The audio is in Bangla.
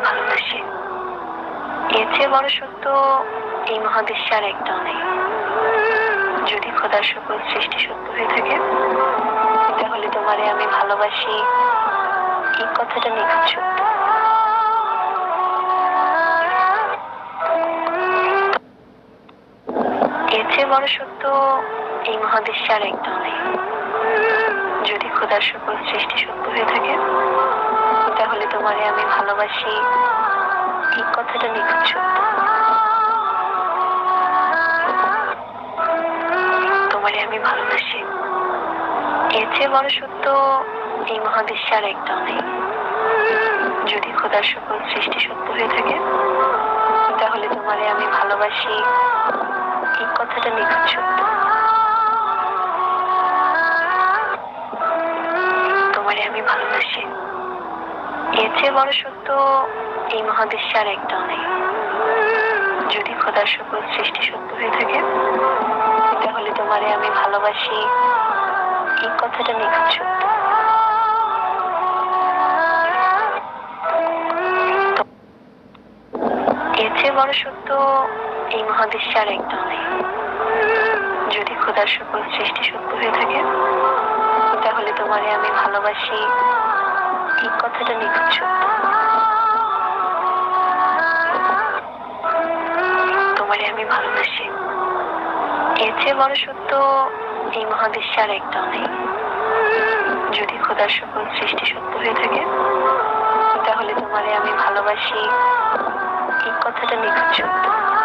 ভালোবাসি। এর চেয়ে বড় সত্য এই মহাবিশ্বে আর একটাও নেই। যদি খোদার সকল সৃষ্টি সত্য হয়ে থাকে, তাহলে তোমারে আমি ভালোবাসি এই কথাটা নিখুঁত সত্য। এর চেয়ে বড় সত্য এই মহাবিশ্বে আর একটাও নেই। যদি খোদার সকল সৃষ্টি সত্য হয়ে থাকে, তাহলে তোমারে আমি ভালোবাসি এই কথাটা নিখুঁত সত্য। তোমারে আমি ভালোবাসি। এর চেয়ে বড় সত্য এই মহাবিশ্বে আর একটাও নেই। যদি খোদার সকল সৃষ্টি সত্য হয়ে থাকে, তাহলে তোমারে আমি ভালোবাসি এই কথাটা নিখুঁত সত্য। তোমারে আমি ভালোবাসি। এর চেয়ে বড় সত্য এই মহাবিশ্বে আর একটাও নেই। যদি খোদার সকল সৃষ্টি সত্য হয়ে থাকে, তাহলে তোমারে আমি ভালোবাসি এই কথাটা নিখুঁত সত্য। এর চেয়ে বড় সত্য এই মহাবিশ্বে আর একটাও নেই। যদি খোদার সকল সৃষ্টি সত্য হয়ে থাকে, তাহলে তোমারে আমি ভালোবাসি এই কথাটা নিখুঁত সত্য। তোমারে আমি ভালোবাসি। এর চেয়ে বড় সত্য এই মহাবিশ্বে আর একটাও নেই। যদি খোদার সকল সৃষ্টি সত্য হয়ে থাকে, তাহলে তোমারে আমি ভালোবাসি এই কথাটা নিখুঁত সত্য।